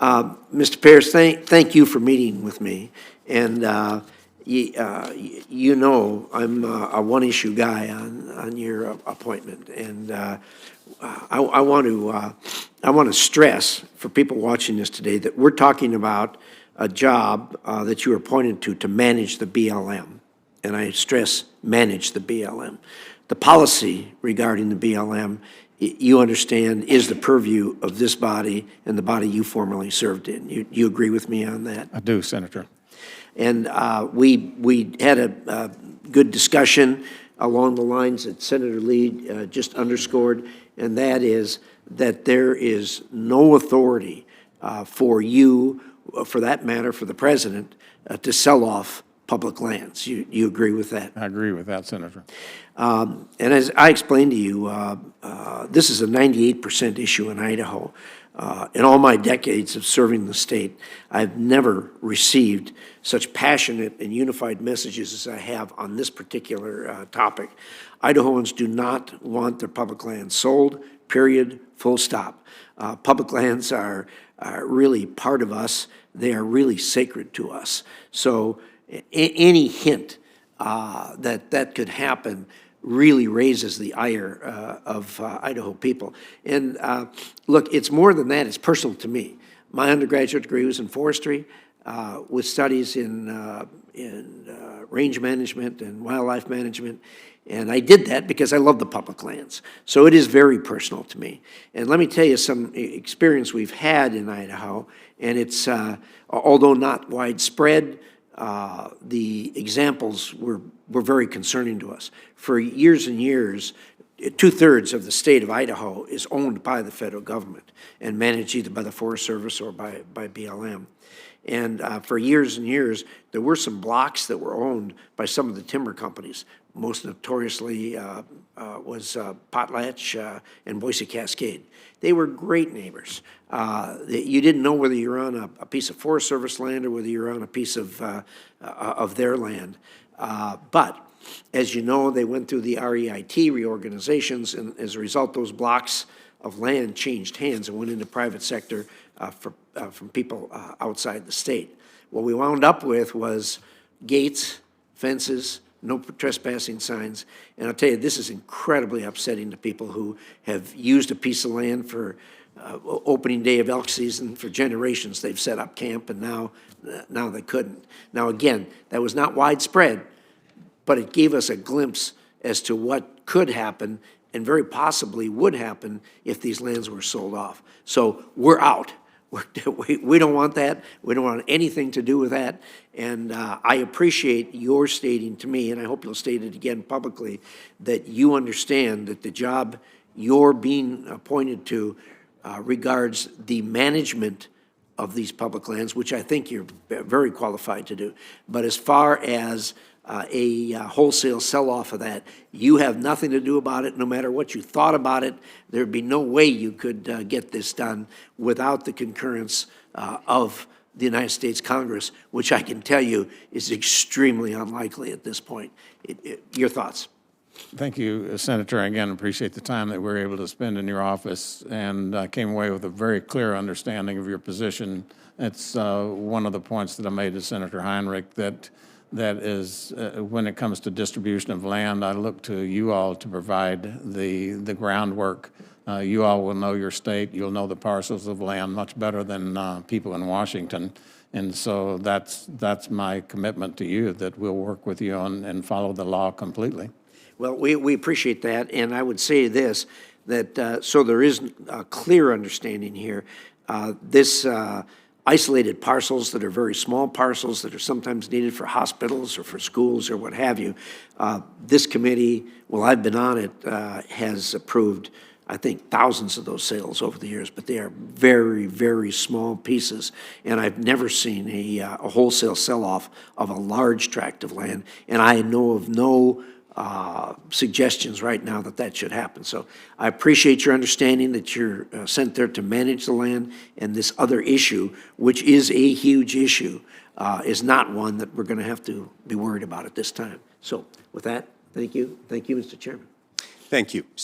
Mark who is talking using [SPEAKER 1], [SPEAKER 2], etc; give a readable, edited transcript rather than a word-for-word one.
[SPEAKER 1] Mr. Pearce, thank you for meeting with me. And you know I'm a one-issue guy on your appointment. And I want to stress for people watching this today that we're talking about a job that you were appointed to manage the BLM. And I stress manage the BLM. The policy regarding the BLM, you understand, is the purview of this body and the body you formerly served in. You agree with me on that?
[SPEAKER 2] I do, Senator.
[SPEAKER 1] And we had a good discussion along the lines that Senator Lee just underscored, and that is that there is no authority for you, for that matter, for the president, to sell off public lands. You agree with that?
[SPEAKER 2] I agree with that, Senator.
[SPEAKER 1] And as I explained to you, this is a 98% issue in Idaho. In all my decades of serving the state, I've never received such passionate and unified messages as I have on this particular topic. Idahoans do not want their public lands sold, period, full stop. Public lands are really part of us. They are really sacred to us. So any hint that could happen really raises the ire of Idaho people. And look, it's more than that. It's personal to me. My undergraduate degree was in forestry with studies in range management and wildlife management. And I did that because I love the public lands. So it is very personal to me. And let me tell you some experience we've had in Idaho. And it's, although not widespread, the examples were very concerning to us. For years and years, 2/3 of the state of Idaho is owned by the federal government and managed either by the Forest Service or by BLM. And for years and years, there were some blocks that were owned by some of the timber companies. Most notoriously was Potlatch and Boise Cascade. They were great neighbors. You didn't know whether you were on a piece of Forest Service land or whether you were on a piece of their land. But as you know, they went through the REIT reorganizations, and as a result, those blocks of land changed hands and went into private sector from people outside the state. What we wound up with was gates, fences, no trespassing signs. And I'll tell you, this is incredibly upsetting to people who have used a piece of land for opening day of elk season for generations. They've set up camp, and now they couldn't. Now, again, that was not widespread, but it gave us a glimpse as to what could happen and very possibly would happen if these lands were sold off. So we're out. We don't want that. We don't want anything to do with that. And I appreciate your stating to me, and I hope you'll state it again publicly, that you understand that the job you're being appointed to regards the management of these public lands, which I think you're very qualified to do. But as far as a wholesale sell-off of that, you have nothing to do about it. No matter what you thought about it, there'd be no way you could get this done without the concurrence of the United States Congress, which I can tell you is extremely unlikely at this point. Your thoughts?
[SPEAKER 2] Thank you, Senator. Again, appreciate the time that we're able to spend in your office, and I came away with a very clear understanding of your position. It's one of the points that I made to Senator Heinrich, that is, when it comes to distribution of land, I look to you all to provide the groundwork. You all will know your state. You'll know the parcels of land much better than people in Washington. And so that's my commitment to you, that we'll work with you and follow the law completely.
[SPEAKER 1] Well, we appreciate that, and I would say this, that so there is a clear understanding here. This isolated parcels that are very small parcels that are sometimes needed for hospitals or for schools or what have you, this committee, well, I've been on it, has approved, I think, thousands of those sales over the years, but they are very, very small pieces, and I've never seen a wholesale sell-off of a large tract of land, and I know of no suggestions right now that should happen. So I appreciate your understanding that you're sent there to manage the land, and this other issue, which is a huge issue, is not one that we're going to have to be worried about at this time. So with that, thank you. Thank you, Mr. Chairman.
[SPEAKER 3] Thank you.